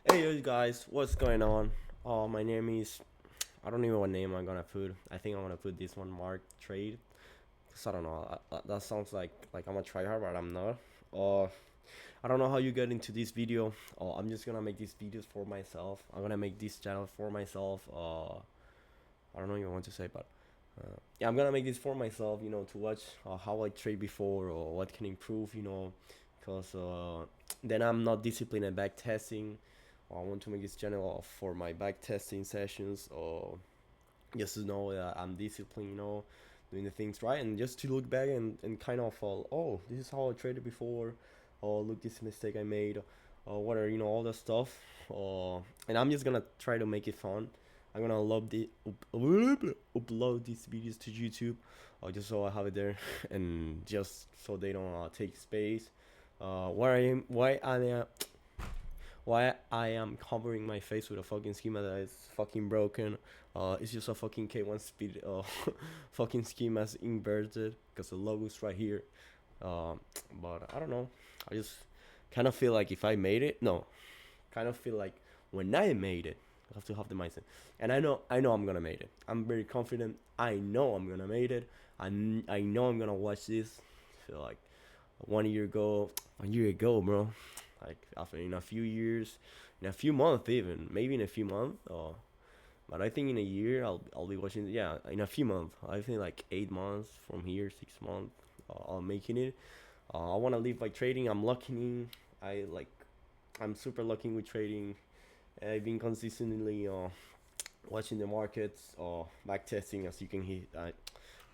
Hey you guys, what's going on? My name is I don't even know what name I'm gonna put. I think I'm gonna put this one Mark Trade. Cause I don't know. That sounds like I'm a tryhard, but I'm not. Uh, I don't know how you get into this video. I'm just gonna make these videos for myself. I'm gonna make this channel for myself. I don't know what you want to say, but yeah, I'm gonna make this for myself. To watch how I trade before or what can improve. Cause then I'm not disciplined at back testing. I want to make this channel for my back testing sessions or just to know that I'm disciplined, doing the things right, and just to look back and kind of oh, this is how I traded before. Oh, look, this mistake I made. What are all the stuff. And I'm just gonna try to make it fun. I'm gonna upload these videos to YouTube, just so I have it there, and just so they don't take space. Why I am covering my face with a fucking schema that is fucking broken. It's just a fucking K1 speed fucking schema's inverted because the logo's right here. Um, but I don't know. I just kind of feel like if I made it, no, kind of feel like when I made it, I have to have the mindset, and I know I'm gonna make it. I'm very confident. I know I'm gonna make it. I know I'm gonna watch this. I feel like 1 year ago, bro. Like after in a few years, in a few months even, maybe in a few months. But I think in a year I'll be watching. Yeah, in a few months. I think like 8 months from here, 6 months. I'll making it. I want to live by trading. I'm lucky. I like. I'm super lucky with trading. I've been consistently watching the markets, back testing, as you can hear. I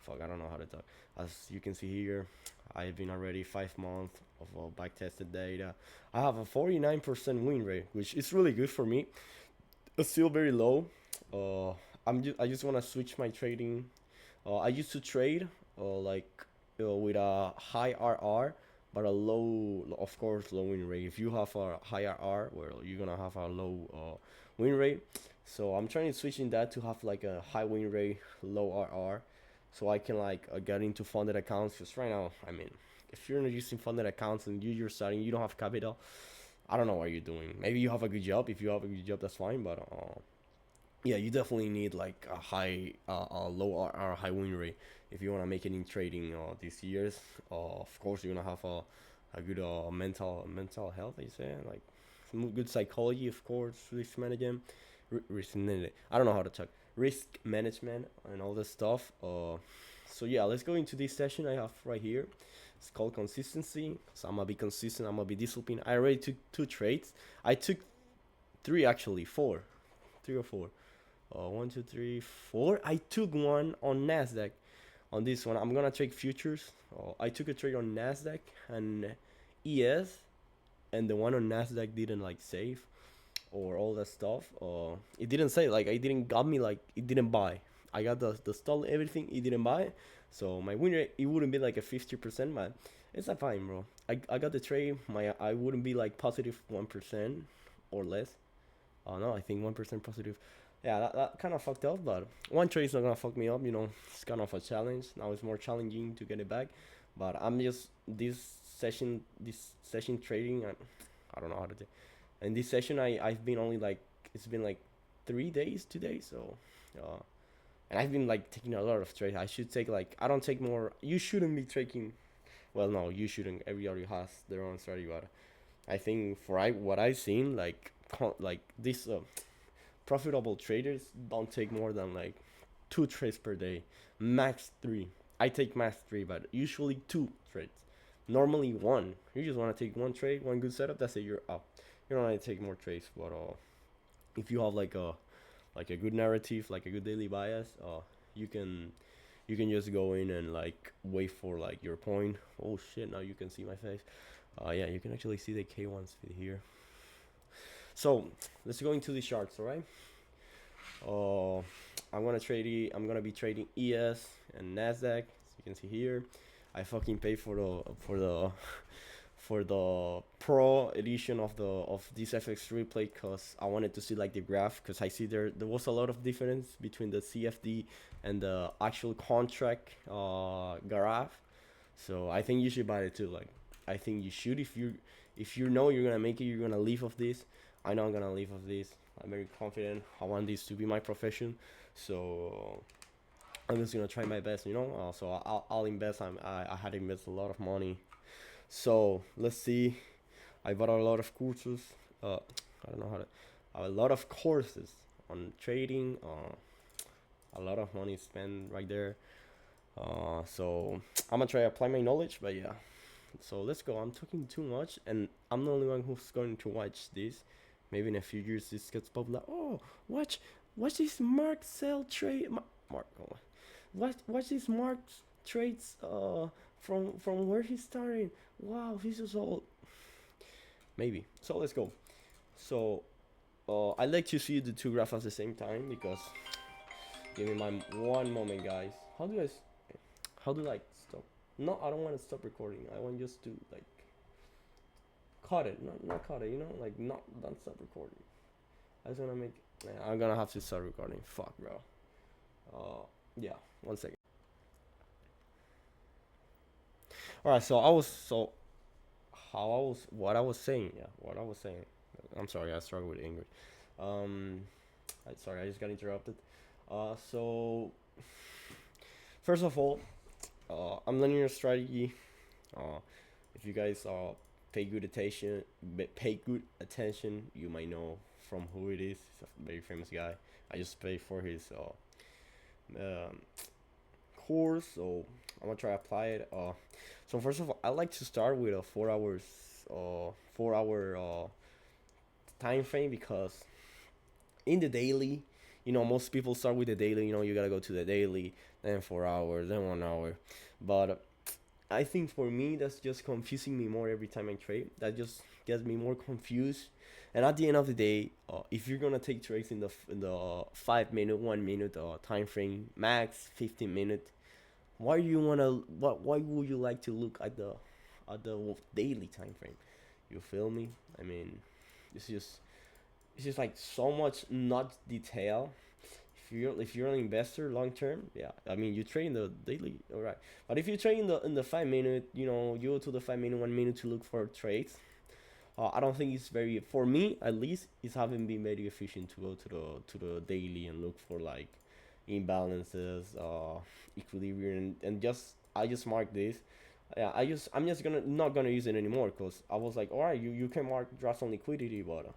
don't know how to talk. As you can see here, I've been already 5 months of back tested data. I have a 49% win rate, which is really good for me. It's still very low. Uh, I just want to switch my trading. I used to trade like with a high RR, but a low, of course, low win rate. If you have a high RR, well, you're gonna have a low win rate. So I'm trying to switch in that to have like a high win rate, low RR, so I can like get into funded accounts. Because right now, I mean, if you're not using funded accounts and you're starting, you don't have capital. I don't know what you're doing. Maybe you have a good job. If you have a good job, that's fine. But yeah, you definitely need like a low or high win rate if you want to make it in trading these years. Of course, you're gonna have a good mental health. I say like some good psychology, of course, risk management, risk management. I don't know how to talk risk management and all this stuff. So yeah, let's go into this session I have right here. It's called consistency. So I'm gonna be consistent. I'm gonna be disciplined. I already took two trades. I took three, actually, four, three or four. One, two, three, four. I took one on Nasdaq. On this one, I'm gonna trade futures. I took a trade on Nasdaq and ES, and the one on Nasdaq didn't like save or all that stuff. It didn't say like I didn't got me like it didn't buy. I got the stall everything. It didn't buy, so my win rate it wouldn't be like a 50%, but it's not fine, bro. I got the trade. I wouldn't be like positive 1% or less. Oh no, I think 1% positive. Yeah, that kind of fucked up, but one trade is not gonna fuck me up. It's kind of a challenge. Now it's more challenging to get it back, but I'm just this session trading. I don't know how to do. In this session, I've been only like it's been like 3 days, 2 days, so uh, and I've been like taking a lot of trades. I should take like I don't take more. You shouldn't be taking. Well, no, you shouldn't. Everybody has their own strategy, but I think what I've seen like this profitable traders don't take more than like two trades per day, max three. I take max three, but usually two trades. Normally one. You just want to take one trade, one good setup. That's it. You're up. You don't want to take more trades, but if you have like a good narrative, like a good daily bias, you can you can just go in and like wait for like your point. Oh shit! Now you can see my face. Yeah, you can actually see the K1s fit here. So let's go into the charts, all right? Uh, I'm gonna be trading ES and Nasdaq. As you can see here, I fucking paid for the pro edition of this FX replay because I wanted to see like the graph because I see there was a lot of difference between the CFD and the actual contract graph. So I think you should buy it too. Like I think you should if you know you're gonna make it, you're gonna live off this. I know I'm gonna live of this. I'm very confident. I want this to be my profession, so I'm just gonna try my best. So I'll invest. I had to invest a lot of money. So let's see. I bought a lot of courses. I don't know how to. A lot of courses on trading. A lot of money spent right there. So I'm gonna try to apply my knowledge. But yeah, so let's go. I'm talking too much, and I'm the only one who's going to watch this. Maybe in a few years this gets popular. Oh, watch this Mark sell trade. Mark, oh, watch this Mark trades. From where he's starting. Wow, he's just old. Maybe. So let's go. So I like to see the two graphs at the same time because give me my one moment, guys. How do I stop? No, I don't want to stop recording. I want just to like cut it, not cut it. Like not don't stop recording. I just wanna make. Man, I'm gonna have to start recording. Fuck, bro. Yeah. 1 second. All right. So how I was what I was saying. Yeah, what I was saying. I'm sorry. I struggle with English. Um, sorry. I just got interrupted. So first of all, I'm learning a strategy. Uh, if you guys pay good attention, you might know from who it is. He's a very famous guy. I just paid for his um, course, so I'm gonna try to apply it. So first of all, I like to start with a 4 hour time frame because in the daily, most people start with the daily. You gotta go to the daily, then 4 hours, then 1 hour. But I think for me, that's just confusing me more every time I trade. That just gets me more confused. And at the end of the day, if you're gonna take trades in the 5 minute, 1 minute time frame, max 15 minute, why would you like to look at the daily time frame? You feel me? I mean, it's just it's just like so much not detail. If you're an investor long term, yeah, I mean you trade in the daily, all right. But if you trade in the 5 minute, you go to the 5 minute, 1 minute to look for trades. I don't think it's very for me at least. It's haven't been very efficient to go to the daily and look for like imbalances, equilibrium, and just I just mark this. Yeah, I'm just gonna not gonna use it anymore because I was like, all right, you can mark draws on liquidity, but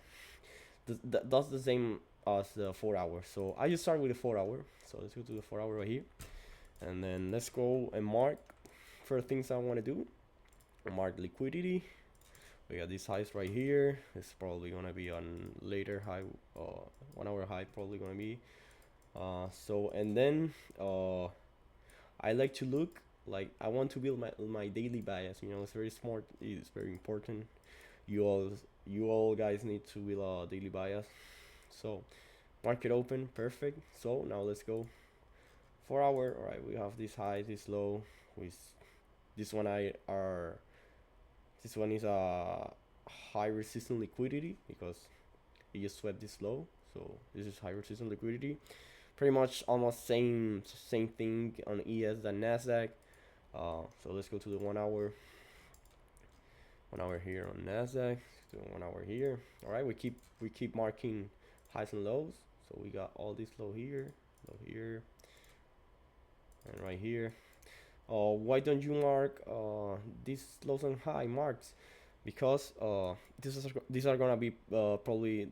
that's the same as the 4 hour. So I just start with the 4 hour. So let's go to the 4 hour right here, and then let's go and mark for things I want to do. Mark liquidity. We got these highs right here. It's probably gonna be on later high, 1 hour high probably gonna be. So and then I like to look like I want to build my daily bias. It's very smart. It's very important. You all guys need to build a daily bias. So market open, perfect. So now let's go 4 hour. All right, we have this high, this low. With this one this one is a high resistant liquidity because it just swept this low. So this is high resistant liquidity. Pretty much almost same thing on ES than Nasdaq. So let's go to the 1 hour. 1 hour here on Nasdaq. Do 1 hour here. All right, we keep marking highs and lows. So we got all this low here, and right here. Why don't you mark these lows and high marks? Because these are gonna be probably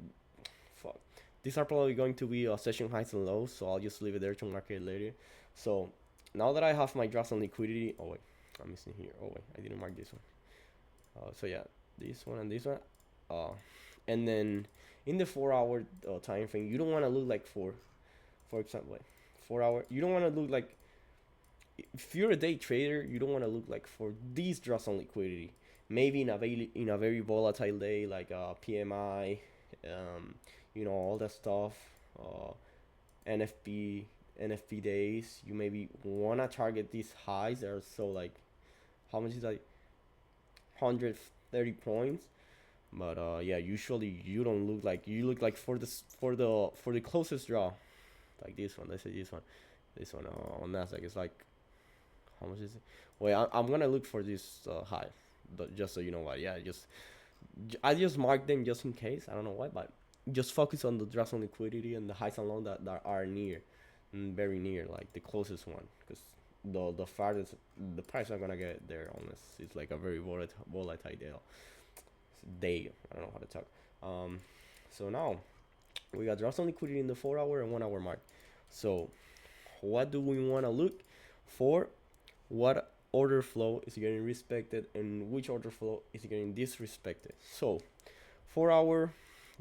fuck. These are probably going to be session highs and lows. So I'll just leave it there to market later. So now that I have my draws on liquidity, oh wait, I'm missing here. Oh wait, I didn't mark this one. So yeah, this one and this one. And then in the 4 hour time frame, you don't want to look like for example, like 4 hour. You don't want to look like if you're a day trader, you don't want to look like for these draws on liquidity. Maybe in a very volatile day like PMI, all that stuff, NFP NFP days, you maybe wanna target these highs that are so like how much is that 130 points. But yeah, usually you don't look like you look like for the closest draw, like this one. Let's say this one on Nasdaq is like how much is it? Wait, I'm gonna look for this high, but just so you know what. Yeah, just I just mark them just in case. I don't know why, but just focus on the draws on liquidity and the highs and lows that are near, very near, like the closest one, because the farthest the price not gonna get there unless it's like a very volatile day. I don't know how to talk. Um, so now we got draws on liquidity in the 4 hour and 1 hour mark. So what do we want to look for? What order flow is getting respected and which order flow is getting disrespected? So 4 hour,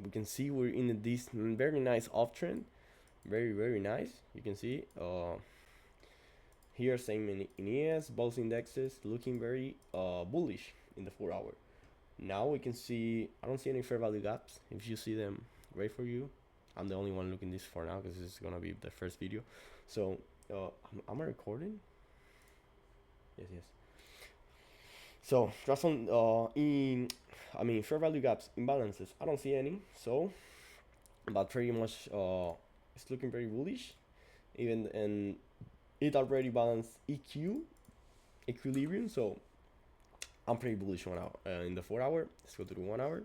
we can see we're in this very nice uptrend, very nice. You can see here same in ES, both indexes looking very bullish in the 4 hour. Now we can see I don't see any fair value gaps. If you see them, great for you. I'm the only one looking this for now because this is gonna be the first video. So am I recording? Yes. So just on in I mean fair value gaps, imbalances. I don't see any. So but pretty much it's looking very bullish. Even and it already balanced EQ equilibrium. So I'm pretty bullish 1 hour in the 4 hour. Let's go to the 1 hour.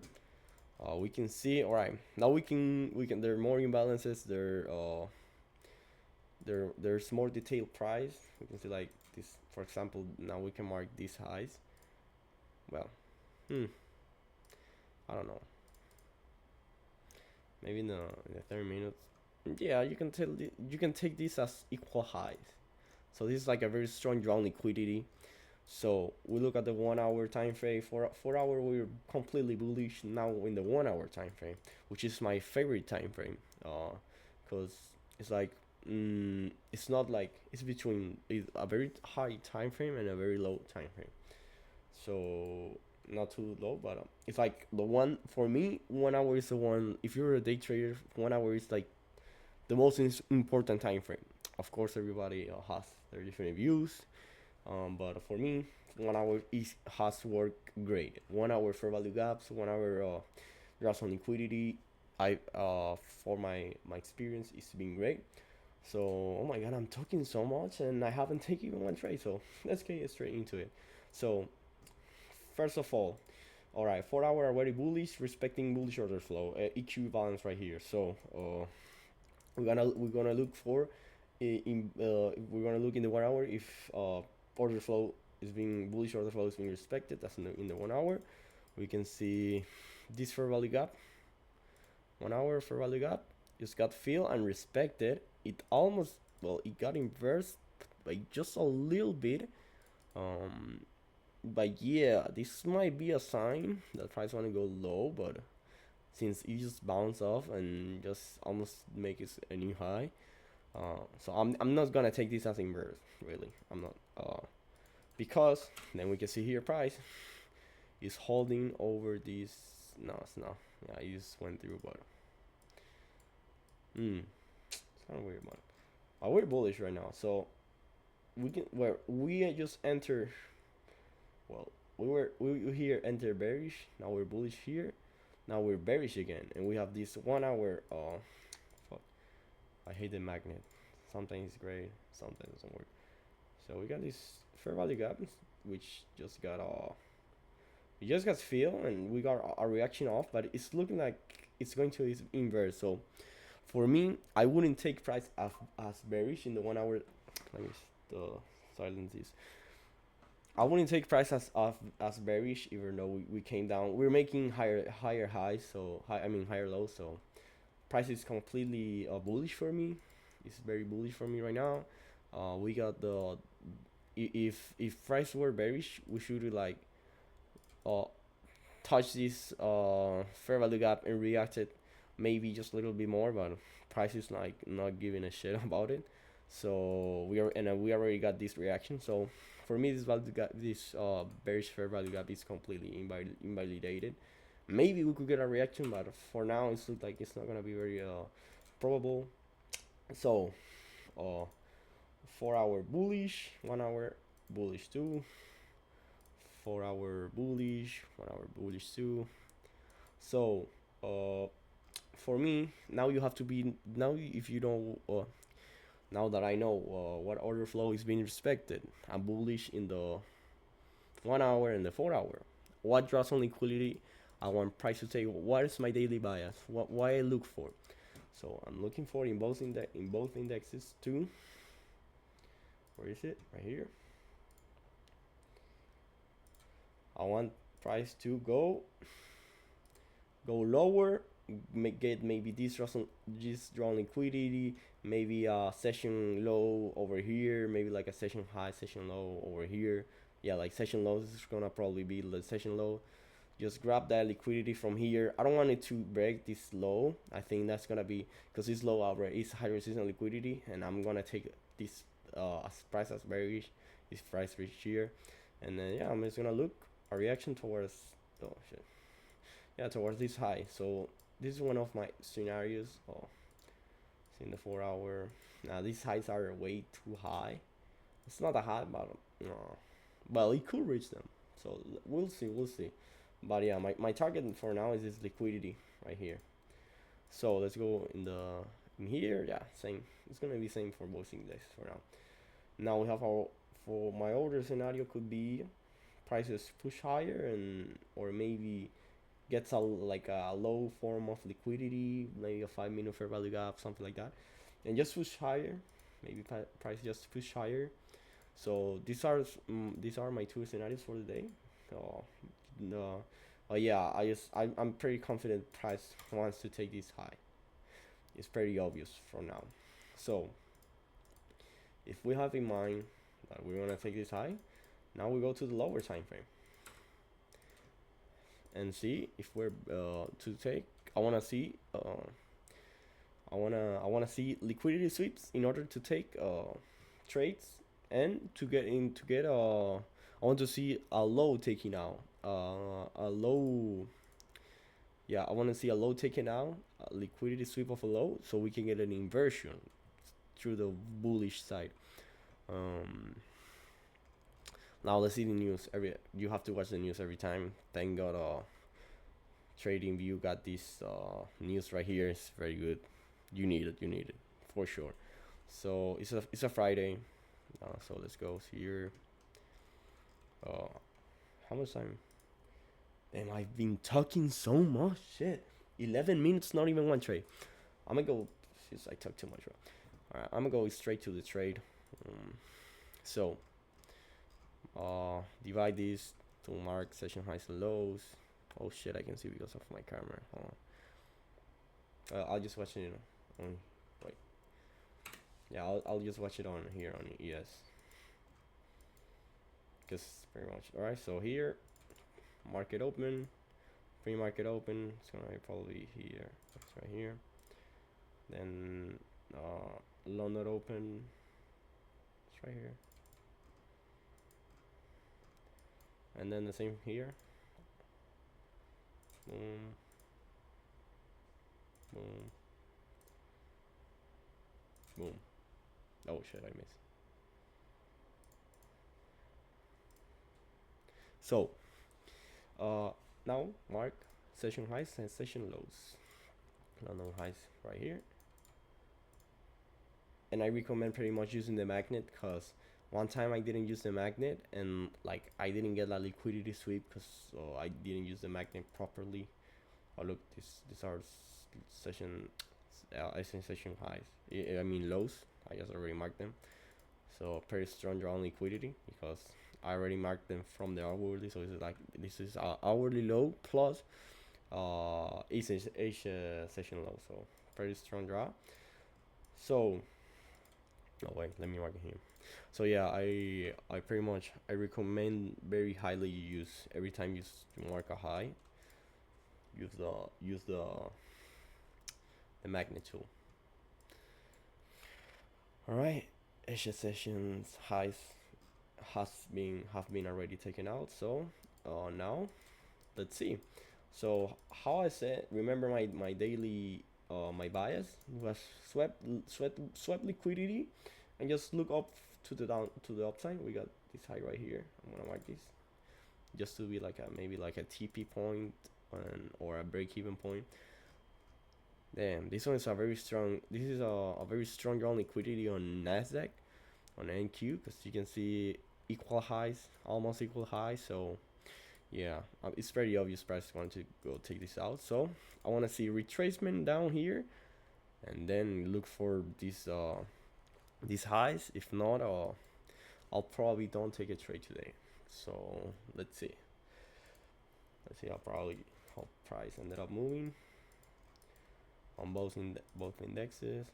We can see. All right, now we can. There are more imbalances. There's more detailed price. We can see like this. For example, now we can mark these highs. Well, I don't know. Maybe in the 30 minutes. Yeah, you can take this as equal highs. So this is like a very strong drawn liquidity. So we look at the 1 hour time frame. For 4 hour, we're completely bullish now in the 1 hour time frame, which is my favorite time frame. Because it's like it's not like it's between a very high time frame and a very low time frame. So not too low, but it's like the one for me. 1 hour is the one. If you're a day trader, 1 hour is like the most important time frame. Of course, everybody has their different views, but for me, 1 hour is has worked great. 1 hour for value gaps, 1 hour draws on liquidity. I for my experience, it's been great. So oh my god, I'm talking so much and I haven't taken even one trade. So let's get straight into it. So first of all right, 4 hour already bullish, respecting bullish order flow, EQ balance right here. So we're gonna look for we're gonna look in the 1 hour if order flow is being bullish, order flow is being respected. That's in the 1 hour. We can see this fair value gap. 1 hour fair value gap just got filled and respected. It almost it got inversed by just a little bit. But yeah, this might be a sign that price want to go low, but since it just bounced off and just almost make it a new high, so I'm not gonna take this as inverse. Really, I'm not. Because then we can see here price is holding over this. No, it's not. Yeah, it just went through, but it's kind of weird, but we're bullish right now. So we just enter. Well, we here enter bearish. Now we're bullish here. Now we're bearish again, and we have this 1 hour. Fuck, I hate the magnet. Sometimes it's great, sometimes it doesn't work. So we got this fair value gap, which just got it just got filled, and we got a reaction off, but it's looking like it's going to inverse. So for me, I wouldn't take price as bearish in the 1 hour. Let me silence this. I wouldn't take price as bearish, even though we came down. We're making higher highs, so higher lows. So price is completely bullish for me. It's very bullish for me right now. We got the if price were bearish, we should like uh touch this fair value gap and react it maybe just a little bit more, but price is like not giving a shit about it. So we already got this reaction. So for me, this value gap, this bearish fair value gap is completely invalidated. Maybe we could get a reaction, but for now it looks like it's not gonna be very probable. So 4 hour bullish, 1 hour bullish too, 4 hour bullish, 1 hour bullish too. So for me now you have to be now if you don't now that I know what order flow is being respected, I'm bullish in the 1 hour and the 4 hour. What draws on liquidity I want price to take. What is my daily bias? What I look for? So I'm looking for in both indexes too. Where is it? Right here. I want price to go lower, get maybe this drawn liquidity, maybe a session low over here, maybe like a session high, session low over here. Yeah, like session low is gonna probably be the session low. Just grab that liquidity from here. I don't want it to break this low. I think that's gonna be because this low already is high resistance liquidity, and I'm gonna take this as price as bearish, this price reach here, and then yeah, I'm just gonna look a reaction towards oh shit, yeah, towards this high. So this is one of my scenarios. Oh, it's in the 4 hour. Now these highs are way too high. It's not that high, but no, well it could reach them. So we'll see, we'll see. But yeah, my target for now is this liquidity right here. So let's go in here. Yeah, same. It's gonna be same for both indexes for now. Now we have our for my older scenario could be prices push higher and or maybe gets a like a low form of liquidity, maybe a 5 minute fair value gap, something like that, and just push higher. Maybe price just push higher. So these are my two scenarios for the day. So no, yeah, I'm pretty confident price wants to take this high. It's pretty obvious for now. So if we have in mind that we want to take this high, now we go to the lower time frame and see if we're to take. I wanna see I wanna see liquidity sweeps in order to take trades and to get in to get I want to see a low taking out a low. Yeah, I want to see a low taken out, a liquidity sweep of a low, so we can get an inversion through the bullish side. Um, Now let's see the news. You have to watch the news every time. Thank God, Trading View got this news right here. It's very good. You need it. You need it for sure. So it's a Friday. So let's go here. How much time? And I've been talking so much shit. 11 minutes, not even one trade. I'm gonna go. Since I talk too much. All right, I'm gonna go straight to the trade. So divide these to mark session highs and lows. Oh shit, I can see because of my camera. Hold on. I'll just watch it on wait. Yeah, I'll just watch it on here on ES. Because pretty much. All right, so here, market open, pre-market open. It's gonna be probably here. It's right here. Then London open. It's right here. And then the same here. Boom. Boom. Boom. Oh shit, I missed. So, now mark session highs and session lows. London highs right here. And I recommend pretty much using the magnet because one time I didn't use the magnet and like I didn't get a liquidity sweep because I didn't use the magnet properly. Oh look, these are session I think session highs. I mean lows. I just already marked them. So pretty strong drawn liquidity because I already marked them from the hourly. So it's like this is hourly low plus Asia session low. So pretty strong draw. So oh wait, let me mark it here. So yeah, I pretty much I recommend very highly you use every time you mark a high. Use the magnet tool. All right, Asia sessions highs have been already taken out. So now let's see. So how I said, remember my daily my bias was swept liquidity and just look up to the upside. We got this high right here. I'm gonna mark this just to be like a maybe like a TP point or a break even point. Damn, this one is a very strong. This is a very strong drawn liquidity on Nasdaq, on NQ, because you can see equal highs, almost equal highs. So Yeah, it's very obvious price want to go take this out. So I want to see retracement down here, and then look for these highs. If not, I'll probably don't take a trade today. So let's see. Let's see. I'll probably how price ended up moving on both indexes.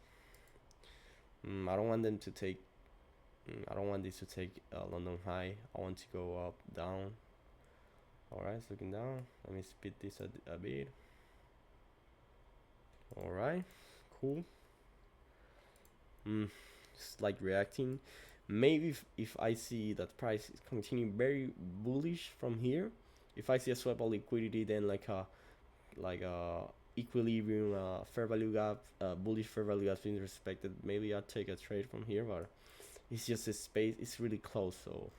I don't want them to take. I don't want this to take London high. I want to go up, down. All right, it's looking down. Let me speed this a bit. All right, cool. It's like reacting. Maybe if I see that price is continuing very bullish from here, if I see a swap of liquidity, then like a equilibrium, fair value gap, bullish fair value gap being respected, maybe I'll take a trade from here, but it's just a space. It's really close, so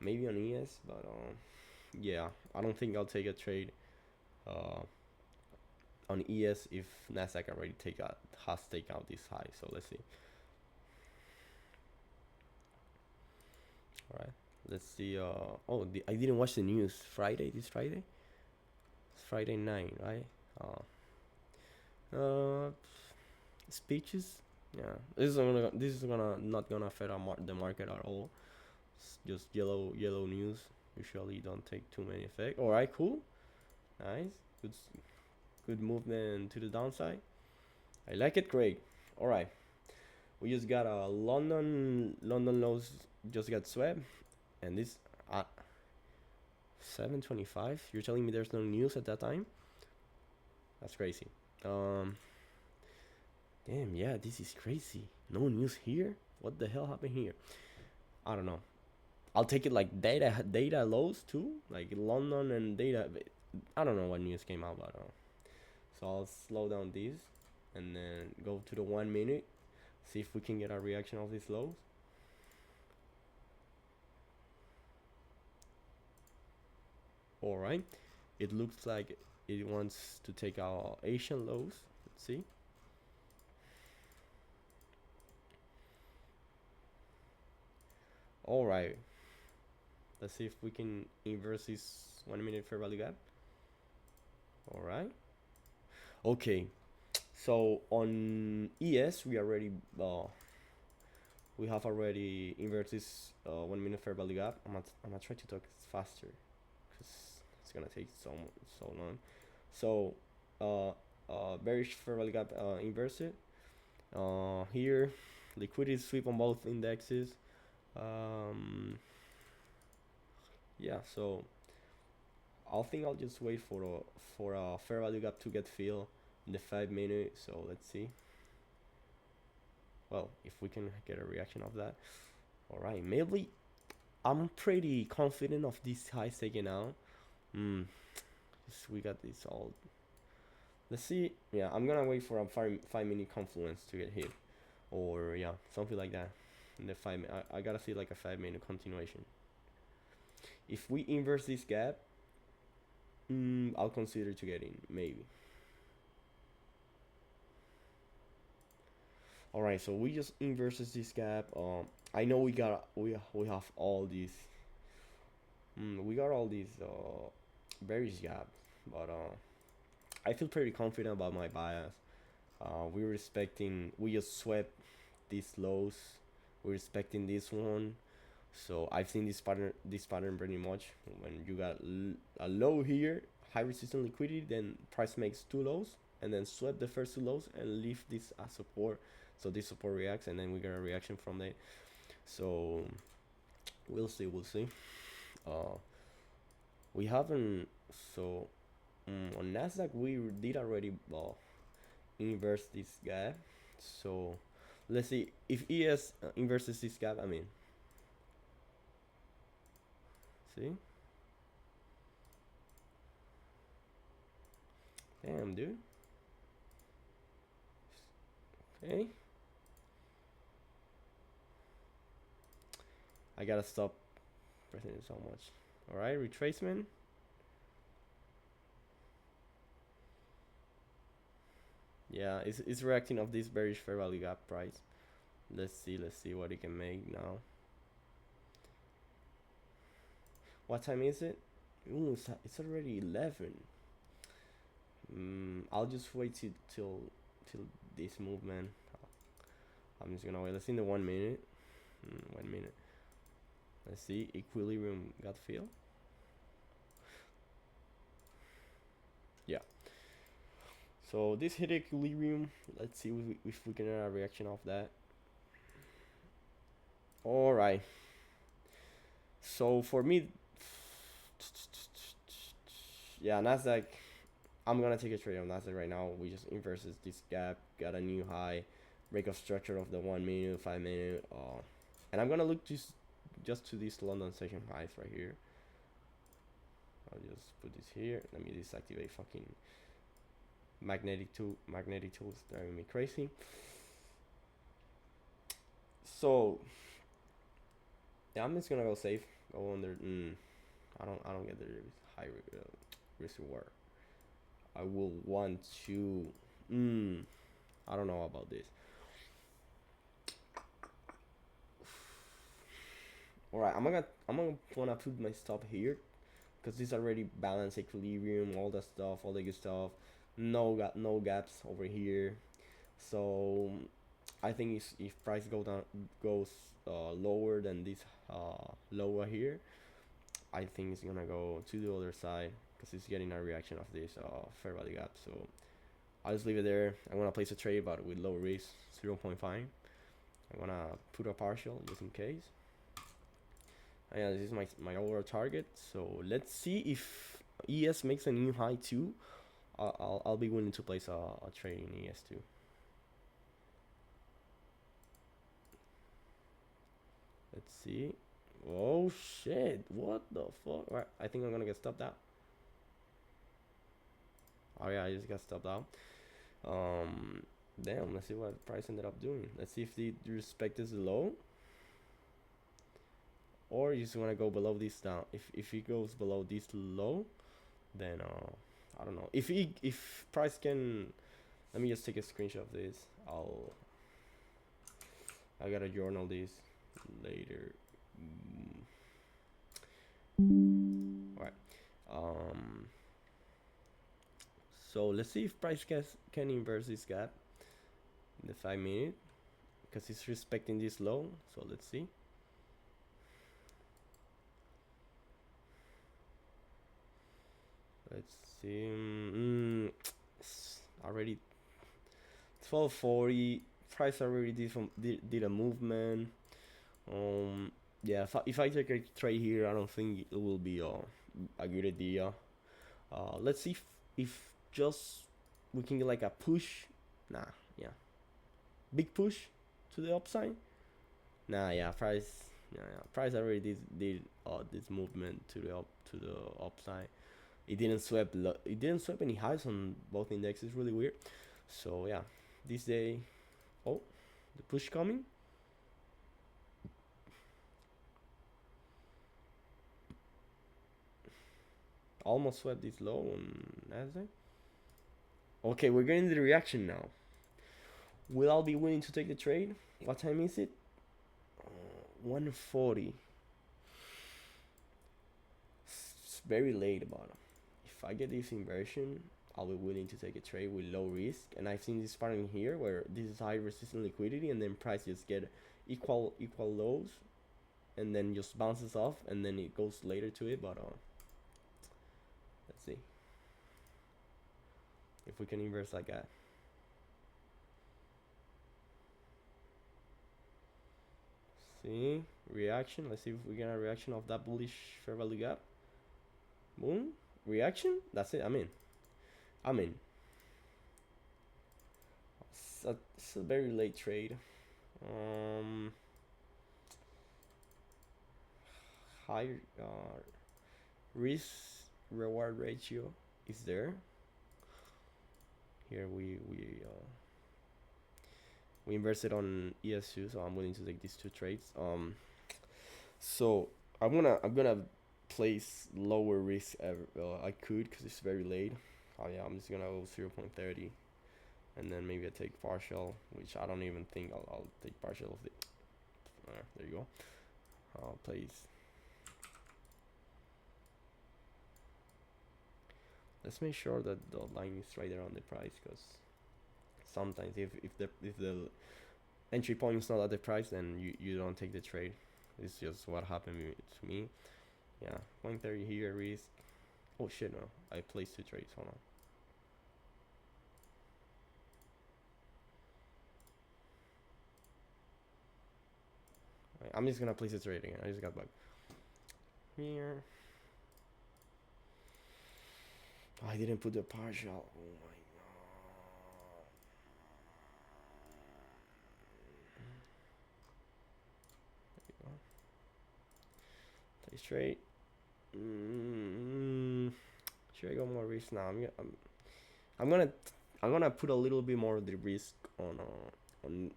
maybe on ES, but yeah, I don't think I'll take a trade uh, on ES if Nasdaq already has taken out this high. So let's see. All right, let's see. Oh, I didn't watch the news. This Friday, it's Friday night, right? Uh, speeches. Yeah, this is gonna not gonna affect the market at all. It's just yellow news. Usually don't take too many effect. All right, cool, nice, good movement to the downside. I like it. Great. All right, we just got a London lows just got swept, and this at 7:25. You're telling me there's no news at that time? That's crazy. Um, damn, yeah, this is crazy. No news here. What the hell happened here? I don't know. I'll take it like data lows too, like London and data. I don't know what news came out, but so I'll slow down these and then go to the 1 minute. See if we can get a reaction of these lows. All right, it looks like it wants to take our Asian lows. Let's see. All right, let's see if we can inverse this 1 minute fair value gap. All right. Okay. So on ES we have already inverted this 1 minute fair value gap. I'm gonna try to talk faster because it's gonna take so long. So bearish fair value gap inverted. Here liquidity sweep on both indexes. Yeah, so I'll just wait for a fair value gap to get filled in the 5 minute. So let's see. Well, if we can get a reaction of that. All right, maybe I'm pretty confident of these highs taken out. We got this all. Let's see. Yeah, I'm gonna wait for a 5 minute confluence to get hit, or yeah, something like that. In the I gotta see like a 5 minute continuation. If we inverse this gap, I'll consider to get in maybe. All right, so we just inverses this gap. I know we have all these. We got all these bearish gap, but I feel pretty confident about my bias. We just swept these lows. We're respecting this one. So I've seen this pattern pretty much. When you got a low here, high resistance liquidity, then price makes two lows, and then sweep the first two lows and leave this as support. So this support reacts, and then we get a reaction from that. So we'll see. Uh, we haven't. So on Nasdaq we did already inverse this gap. So let's see if ES inverses this gap. I mean, see. Damn, dude. Okay. I gotta stop pressing it so much. Alright, retracement. Yeah, it's reacting of this bearish fair value gap price. Let's see what it can make now. What time is it? Ooh, it's already 11. I'll just wait till this movement. I'm just gonna wait. Let's see in the 1 minute. 1 minute. Let's see. Equilibrium got filled. Yeah. So this hit equilibrium. Let's see if we can get a reaction off that. All right. So for me, yeah, Nasdaq. I'm gonna take a trade on Nasdaq right now. We just inverses this gap, got a new high, break of structure of the 1 minute, 5 minute. And I'm gonna look just to this London session highs right here. I'll just put this here. Let me deactivate fucking magnetic tools driving me crazy. So yeah, I'm just gonna go safe. Go under. I don't get the high risk reward. I will want to. I don't know about this. All right, I'm gonna wanna put my stop here, because this already balanced equilibrium, all that stuff, all the good stuff. No gaps over here. So I think if price goes lower than this lower here, I think it's gonna go to the other side, because it's getting a reaction of this fair value gap. So I'll just leave it there. I'm gonna place a trade, but with low risk, 0.5. I'm gonna put a partial just in case. Yeah, this is my overall target. So let's see if ES makes a new high too. I'll be willing to place a trade in ES too. Let's see. Oh shit! What the fuck? Right, I think I'm gonna get stopped out. Oh yeah, I just got stopped out. Damn. Let's see what the price ended up doing. Let's see if the respect is low, or you just wanna go below this down. If it goes below this low, then I don't know. If price can, let me just take a screenshot of this. I gotta journal this later. All right. So let's see if price can inverse this gap in the 5 minute, because it's respecting this low. So let's see. Let's see. Already 1240. Price already did a movement. Yeah, if I take a trade here, I don't think it will be a good idea. Let's see if just we can get like a push. Nah, yeah, big push to the upside. Nah, yeah, price already did this movement to the upside. It didn't sweep any highs on both indexes. Really weird. So yeah, this day, oh, the push coming. Almost swept this low on Nasdaq. Okay, we're getting the reaction now. Will I be willing to take the trade? What time is it? 1:40. It's very late, but if I get this inversion, I'll be willing to take a trade with low risk. And I've seen this pattern here where this is high resistant liquidity, and then price just get equal lows, and then just bounces off, and then it goes later to it. But let's see if we can inverse like that. See, reaction. Let's see if we get a reaction of that bullish fair value gap. Boom, reaction. That's it. I'm in. It's a very late trade. High risk reward ratio is there. Here we invested on ES2, so I'm willing to take these two trades. So I'm gonna place lower risk I could, because it's very late. Oh yeah, I'm just gonna go 0.30, and then maybe I take partial, which I don't even think I'll take partial of it. There you go. I'll place Let's make sure that the line is right there on the price, because sometimes if the entry point is not at the price, then you don't take the trade. It's just what happened to me. Yeah, 130 here risk. Oh shit, no, I placed two trades. Hold on. I'm just gonna place a trade again. I just got bugged here. Oh, I didn't put the partial. Oh my god. There you go. Place trade. Should I go more risk now? I'm gonna I'm gonna put a little bit more of the risk on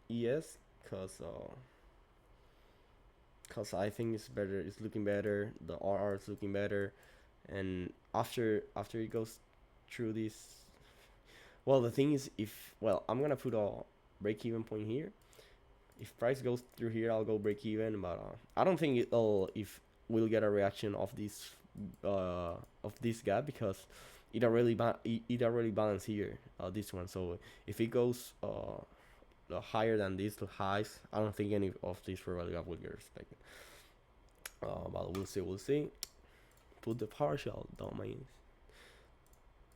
ES, cause I think it's better. It's looking better. The RR is looking better, and after it goes through this, well, the thing is, if well, I'm gonna put a break even point here. If price goes through here, I'll go break even. But I don't think it'll if we'll get a reaction of this gap, because it already balanced here, this one. So if it goes higher than these highs, I don't think any of these really gap will get respected. But we'll see. We'll see. Put the partial dumbass.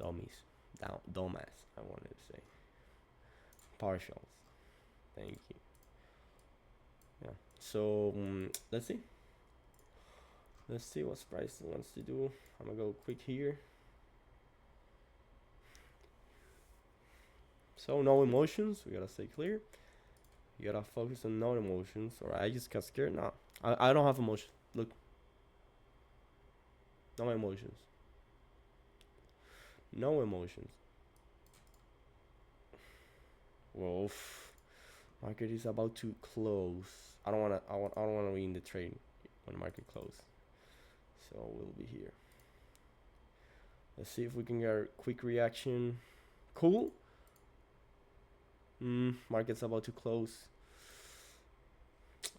I wanted to say partials. Thank you. Yeah. So let's see. Let's see what price wants to do. I'm gonna go quick here. So no emotions. We gotta stay clear. You gotta focus on no emotions. Or I just got scared. Nah, I don't have emotions. Look, no emotions. No emotions. Well, market is about to close. I don't wanna. I don't wanna win the trade when the market closes. So we'll be here. Let's see if we can get a quick reaction. Cool. Market's about to close.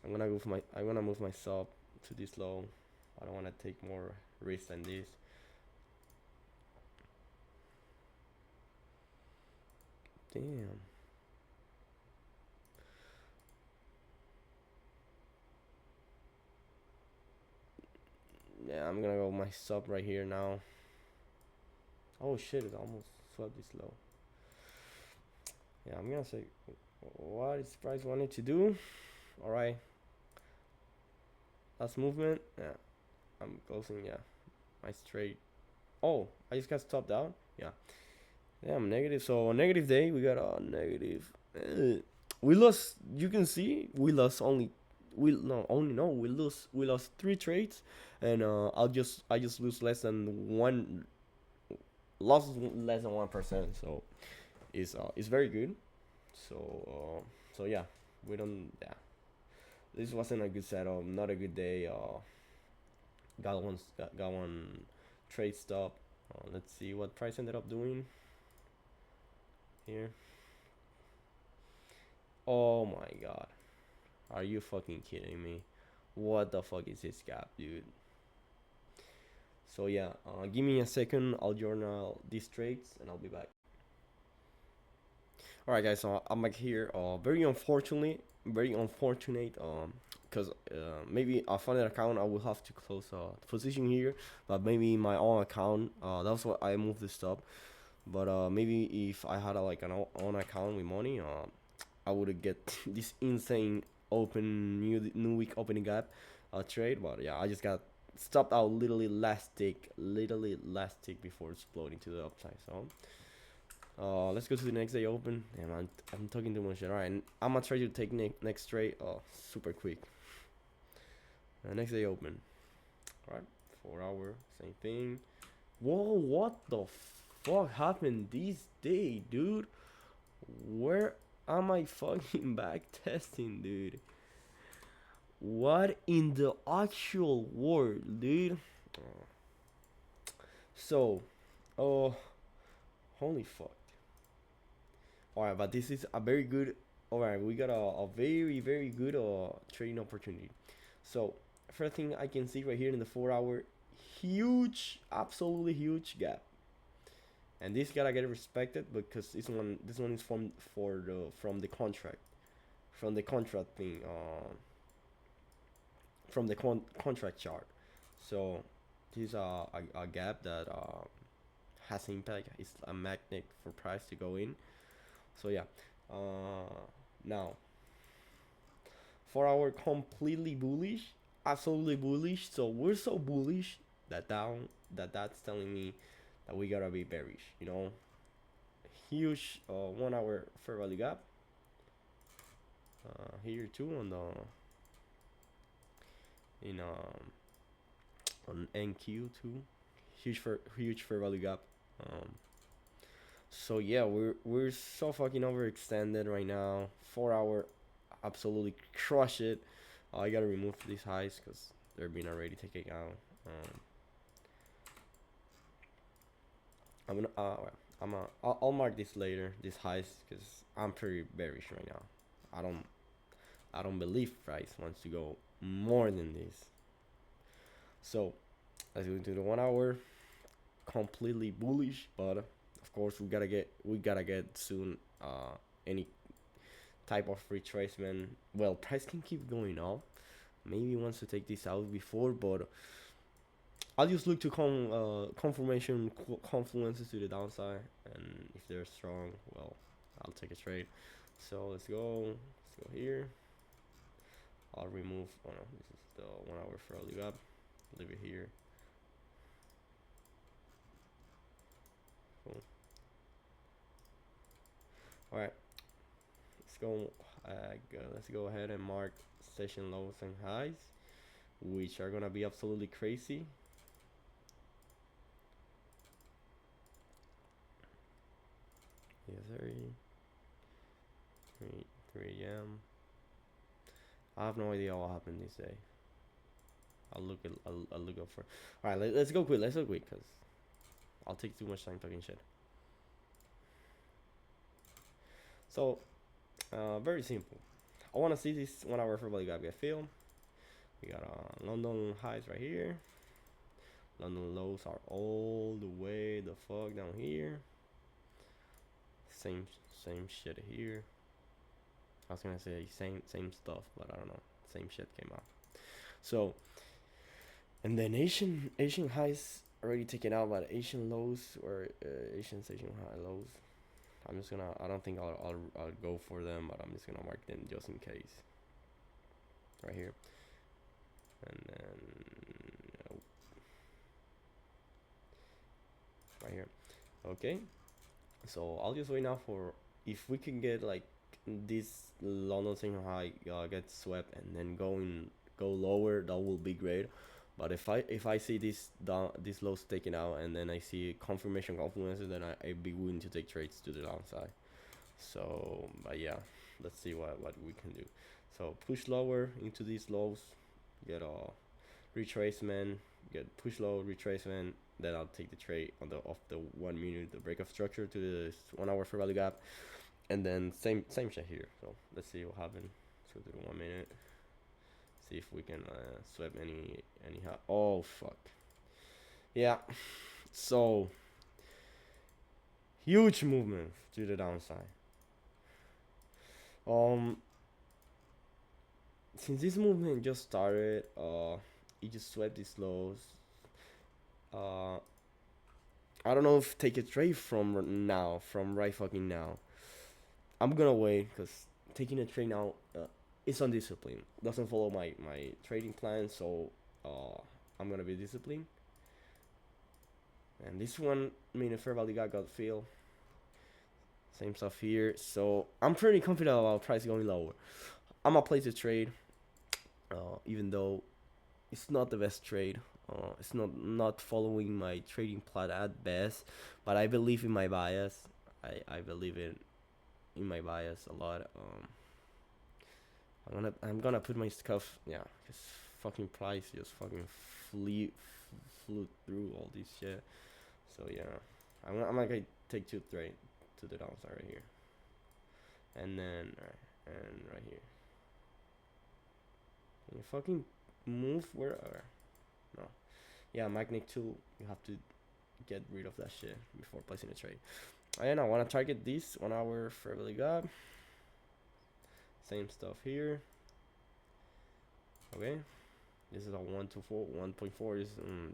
I'm gonna move my sub to this low. I don't wanna take more risk than this. Damn. Yeah, I'm gonna go my sub right here now. Oh shit, it almost swept this low. Yeah, I'm gonna say, what is price wanting to do? All right, last movement. Yeah, I'm closing. Yeah, my straight. Oh, I just got stopped out. Yeah, I'm negative. So negative day. We got a negative. We lost. You can see we lost only. We no only no. We lost three trades, and I just lose less than one. Lost less than 1%. So it's very good. So yeah, we don't. Yeah, this wasn't a good setup. Not a good day. Got one trade stop. Let's see what price ended up doing here. Oh my god, are you fucking kidding me? What the fuck is this gap, dude? So yeah, give me a second. I'll journal these trades and I'll be back. All right, guys. So I'm back here. Very unfortunate. Because maybe I found an account, I will have to close position here. But maybe my own account. That's what I moved this up. But maybe if I had like an own account with money, I would get this insane new week opening gap trade. But yeah, I just got stopped out literally last tick before exploding to the upside. So let's go to the next day open. Damn, I'm talking too much. All right, I'm gonna try to take next trade super quick. Next day open. All right, 4 hour, same thing. Whoa, what the fuck happened this day, dude? Where am I fucking back testing, dude? What in the actual world, dude? So, oh, holy fuck. Alright, but this is a very good. Alright, we got a very good trading opportunity. So, first thing I can see right here in the 4 hour, huge, absolutely huge gap. and this gotta get respected because this one is from the contract, from the contract thing, from the contract chart. So this is a gap that has impact. It's a magnet for price to go in. So yeah, now for our completely bullish, absolutely bullish. So we're so bullish that that's telling me that we gotta be bearish. You know, huge 1 hour fair value gap. Here too on the in on NQ too, huge fair value gap. Um, so yeah, we're so fucking overextended right now. 4 hour, absolutely crush it. I gotta remove these highs because they're being already taken out. I'm gonna well, I'll mark this later, these highs, because I'm pretty bearish right now. I don't I don't believe price wants to go more than this. So let's go into the 1 hour, completely bullish, but of course we gotta get soon any type of retracement. Well, price can keep going up. Maybe wants to take this out before, but I'll just look to confirmation confluences to the downside, and if they're strong, well, I'll take a trade. So let's go. Let's go here. I'll remove. Oh no, this is the 1 hour for early gap. Leave it here. Cool. All right. Let's go. Let's go ahead and mark session lows and highs, which are gonna be absolutely crazy. Yes, 3 a.m. I have no idea what happened this day. I'll look up for. All right, let's go quick. Let's go quick, cause I'll take too much time talking shit. So, very simple. I want to see this 1 hour for value gap get filled. We got London highs right here. London lows are all the way the fuck down here. Same shit here. I was gonna say same stuff, but I don't know. Same shit came out. So, and then Asian highs already taken out by the Asian lows or Asian high lows. I'm just gonna. I don't think I'll go for them, but I'm just gonna mark them just in case. Right here, and then right here. Okay, so I'll just wait now for if we can get like this London single high get swept and then go lower, that will be great. But if I see this lows taken out and then I see confirmation confluences, then I'd be willing to take trades to the downside. So but yeah, let's see what we can do. So push lower into these lows, get a retracement, get push low retracement, then I'll take the trade on the off the 1 minute, the break of structure to the 1 hour fair value gap, and then same shit here. So let's see what happens. Let's go to the 1 minute. See if we can swap anyhow. Oh fuck. Yeah. So huge movement to the downside. Since this movement just started, it just swept these lows. I don't know if take a trade from now, from right fucking now. I'm gonna wait because taking a trade now, it's undisciplined. Doesn't follow my trading plan, so I'm gonna be disciplined. And this one, I mean, the fair value got filled. Same stuff here, so I'm pretty confident about price going lower. I'm gonna place a trade, even though it's not the best trade. It's not following my trading plan at best, but I believe in my bias. I believe in my bias a lot. I'm gonna put my stuff. Yeah, cause fucking price just fucking flew through all this shit. So yeah, I'm gonna take two trade to the downside right here, and then and right here. Can you fucking move where? No. Yeah, magnet 2. You have to get rid of that shit before placing a trade. And I want to target this 1 hour fair value gap. Same stuff here. Okay, this is a 124, 1.4.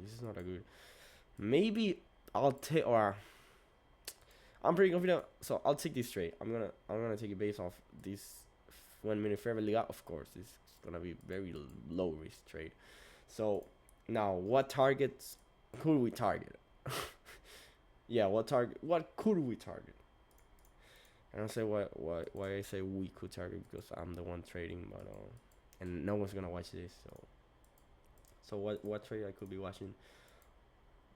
This is not a good. Maybe I'll take, or I'm pretty confident. So I'll take this trade. I'm gonna take it based off this 1 minute fair value gap. Of course, it's gonna be very low risk trade. So now, what targets could we target? Yeah, what could we target? I don't say why I say we could target, because I'm the one trading, but and no one's gonna watch this. So what trade I could be watching?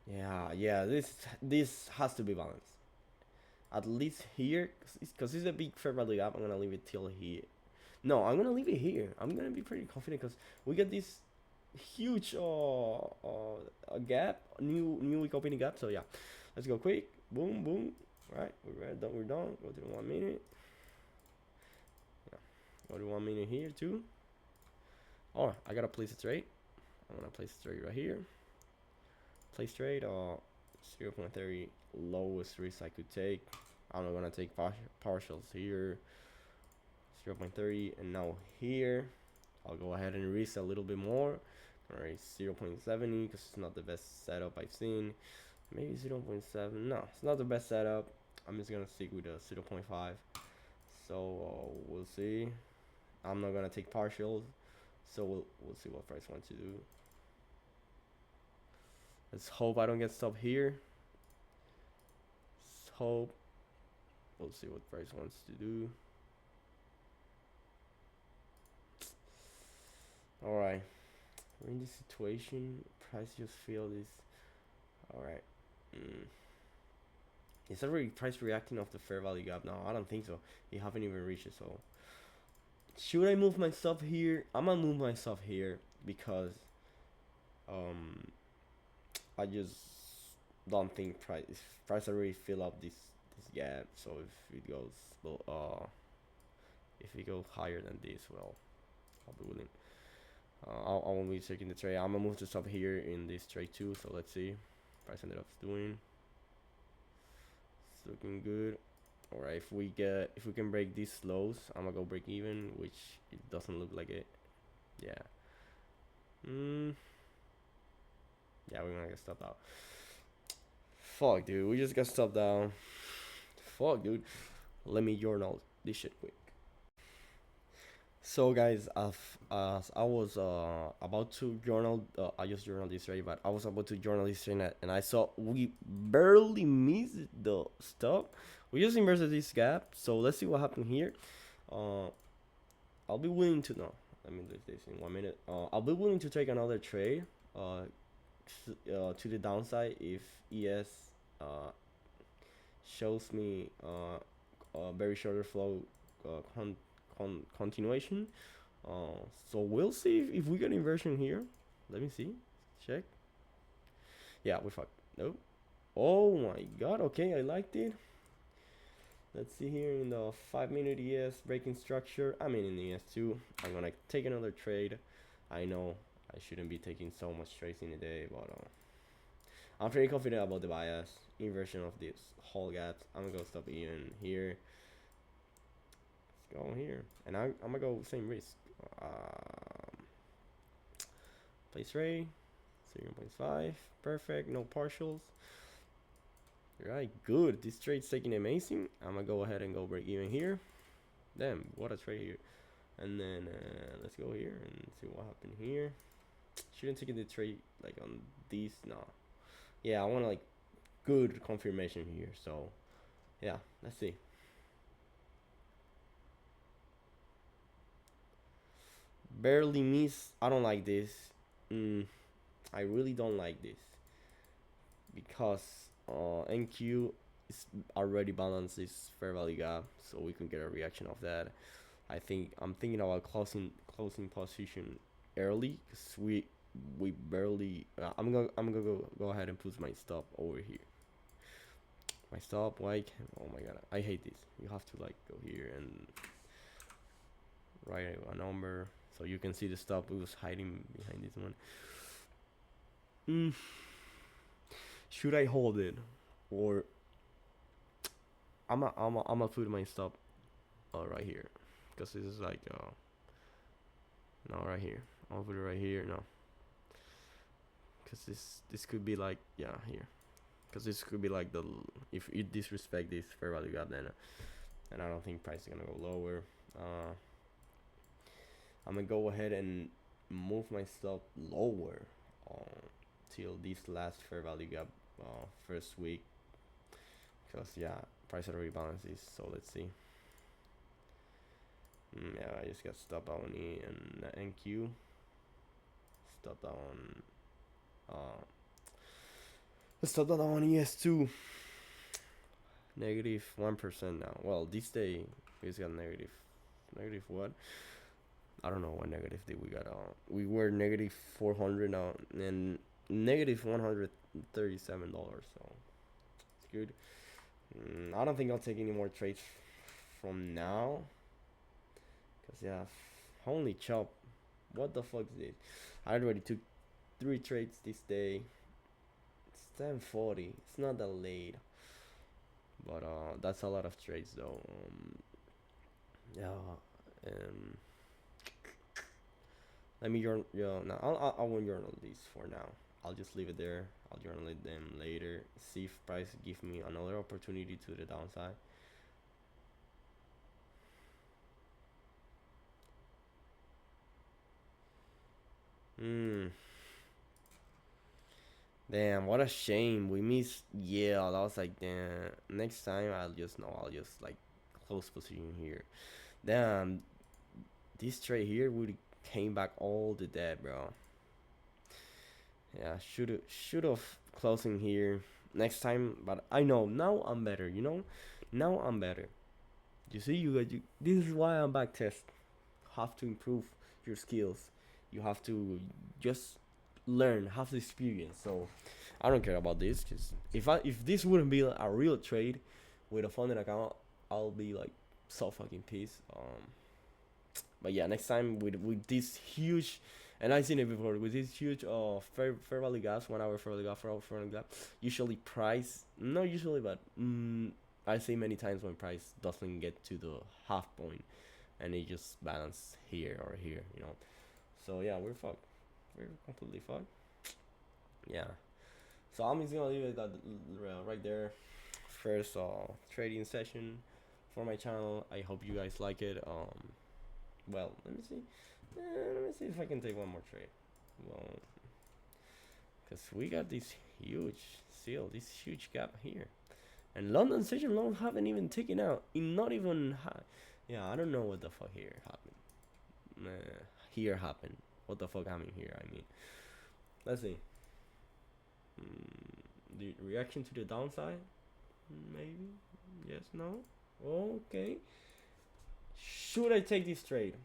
Yeah, this has to be balanced. At least here, because it's a big fair value gap. I'm gonna leave it till here. No, I'm gonna leave it here. I'm gonna be pretty confident because we get this huge gap, new week opening gap. So yeah, let's go quick. Boom, boom. Right, we're done. We're done. Go to 1 minute. Yeah, go to 1 minute here too. Oh, I gotta place a trade. I'm gonna place a trade right here. Place trade. 0.30 lowest risk I could take. I'm not gonna take partials here. 0.30, and now here I'll go ahead and risk a little bit more. Alright, 0.70 because it's not the best setup I've seen. Maybe 0.7. No, it's not the best setup. I'm just gonna stick with a 0.5. So we'll see. I'm not gonna take partials. So we'll see what price wants to do. Let's hope I don't get stopped here. Let's hope. We'll see what price wants to do. Alright. We're in this situation. Price just feel this. Alright. Is already price reacting off the fair value gap? No, I don't think so. You haven't even reached it. So should I move my stuff here? I'm gonna move my stuff here because I just don't think price already fill up this gap. So if it goes if it goes higher than this, well, I'll be willing. I won't be taking the trade. I'm gonna move the stuff here in this trade too. So let's see. Price ended up doing. It's looking good. All right, if we can break these lows, I'm gonna go break even, which it doesn't look like it. Yeah. Yeah, we're gonna get stopped out. Fuck, dude, we just got stopped down. Fuck, dude. Let me journal this shit quick. So guys, as I was about to journal, I just journaled this right, but I was about to journal this right, and I saw we barely missed the stop. We just inverted this gap, so let's see what happened here. I'll be willing to no. Let me do this in 1 minute. I'll be willing to take another trade. To the downside if ES shows me a very shorter flow continuation. So we'll see if we get inversion here. Let me see. Check. Yeah, we fucked. Nope. Oh my god. Okay, I liked it. Let's see here in the 5-minute ES breaking structure. I mean in ES2. I'm gonna take another trade. I know I shouldn't be taking so much trades in a day, but I'm pretty confident about the bias inversion of this whole gap. I'm gonna go stop even here. Let's go here, and I'm gonna go same risk. Place rate 0.5, perfect, no partials. Right, good. This trade's taking amazing. I'm gonna go ahead and go break even here. Damn, what a trade here. And then let's go here and see what happened here. Shouldn't take the trade like on these. No, yeah, I want like good confirmation here. So yeah, let's see. Barely miss. I don't like this. I really don't like this because NQ is already balanced this fair value gap, so we can get a reaction of that. I'm thinking about closing position early because we barely. I'm gonna go ahead and put my stop over here. My stop, like, oh my god, I hate this. You have to like go here and write a number so you can see the stop. It was hiding behind this one. Should I hold it, or I'm a put my stop right here, because this is like no, right here. I'll put it right here. No, because this could be like, yeah, here, because this could be like the, if you disrespect this fair value gap, then and I don't think price is gonna go lower. Uh, I'm gonna go ahead and move my stop lower till this last fair value gap first week, because yeah, price already balances. So let's see. Yeah, I just got stop on E and NQ. Stop on stop that on ES2. Negative 1% now. Well, this day we just got negative what? I don't know what negative did we got on. We were negative 400 now and negative $137. So it's good. I don't think I'll take any more trades from now. Cause yeah, only chop. What the fuck is this? I already took 3 trades this day. It's 10:40. It's not that late, but that's a lot of trades though. Yeah. Um, Let me journal. Yeah, no, I won't journal these for now. I'll just leave it there. I'll journal them later. See if price give me another opportunity to the downside. Hmm. Damn, what a shame. We missed. Yeah, I was like, damn. Next time, I'll just know. I'll just like close position here. Damn, this trade here would came back all the dead, bro. Yeah, should have closing here next time. But I know now I'm better. Now I'm better. You see, you. This is why I'm back test. Have to improve your skills. You have to just learn, have the experience. So I don't care about this, because if this wouldn't be a real trade with a funded account, I'll be like so fucking pissed. But yeah, next time with this huge, and I've seen it before, with this huge fair value gaps, 1 hour fair value gap, 4 hour fair value gap. Usually price, not usually, but I see many times when price doesn't get to the half point, and it just balance here or here. So yeah, we're fucked. We're completely fucked. Yeah. So I'm just gonna leave it at right there. First trading session for my channel. I hope you guys like it. Well, let me see. Let me see if I can take one more trade. Well, because we got this huge this huge gap here, and London session loans haven't even taken out. In not even yeah, I don't know what the fuck here happened. Here happened. What the fuck happened here? I mean, let's see. The reaction to the downside? Maybe. Yes. No. Okay. Should I take this trade?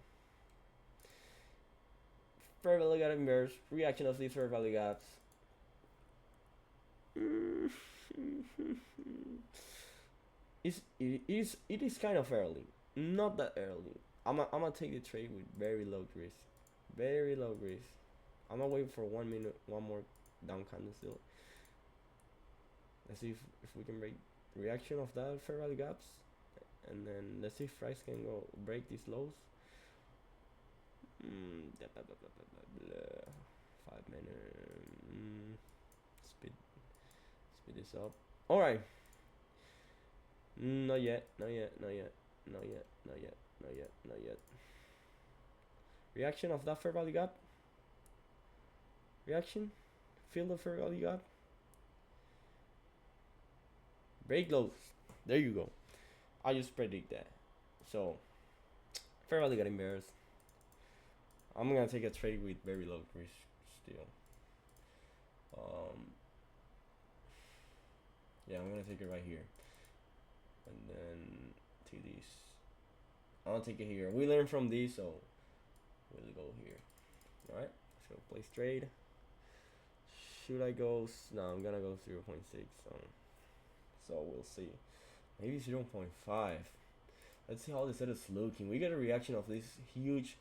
Fair value gap inverse. Reaction of these fair value gaps. It is kind of early. Not that early. I'm gonna take the trade with very low risk. Very low risk. I'm gonna wait for 1 minute, one more down candle still. Let's see if we can break reaction of that fair value gaps, and then let's see if price can go break these lows. 5 minute. Speed this up. All right. Not yet. Not yet. Not yet. Not yet. Not yet. Not yet. Not yet. Reaction of that fair value gap. Reaction. Feel the fair value gap. Break lows. There you go. I just predict that. So, fair value got embarrassed. I'm gonna take a trade with very low risk still. Yeah, I'm gonna take it right here, and then to this. I'll take it here. We learn from this, so we'll go here. All right. Let's go place trade. Should I go? No, I'm gonna go 0.6. So we'll see. Maybe 0.5. Let's see how this set is looking. We get a reaction of this huge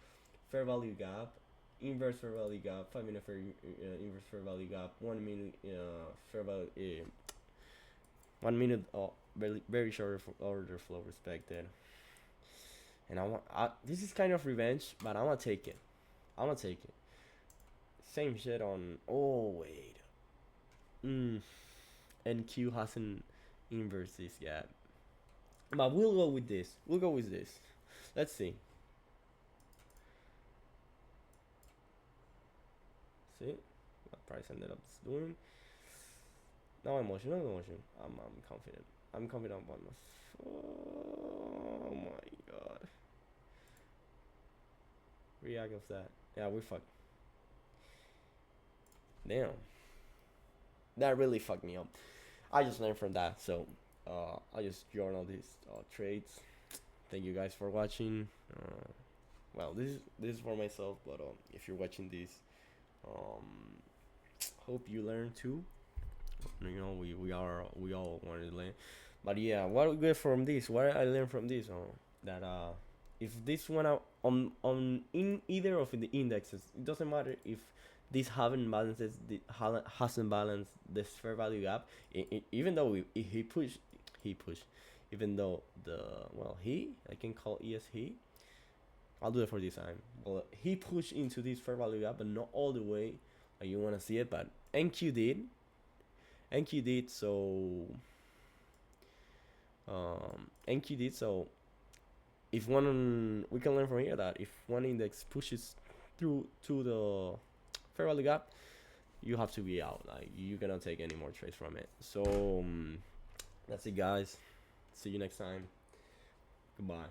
fair value gap inverse fair value gap, 5 minute inverse fair value gap, 1 minute fair value 1 minute very short order flow respected. And this is kind of revenge, but I'm gonna take it. I'm gonna take it. Same shit on. Oh wait. NQ hasn't inverse this yet, but we'll go with this. We'll go with this. Let's see. See what price ended up doing. No emotion, no emotion. I'm confident. I'm confident about myself. Oh my god. React of that. Yeah, we fucked. Damn. That really fucked me up. I just learned from that, so I just journal these trades. Thank you guys for watching. Well, this is for myself, but if you're watching this, hope you learn too. You know, we all want to learn. But yeah, what we get from this? What I learned from this? That if this went out on in either of the indexes, it doesn't matter if this haven't balances the hasn't balanced this fair value gap. Even though he push, even though I can call he. I'll do it for this time. Well, he pushed into this fair value gap, but not all the way. Like you want to see it, but NQ did. NQ did so. NQ did so. If we can learn from here that if one index pushes through to the fair value gap, you have to be out. Like you cannot take any more trades from it. So that's it, guys. See you next time. Goodbye.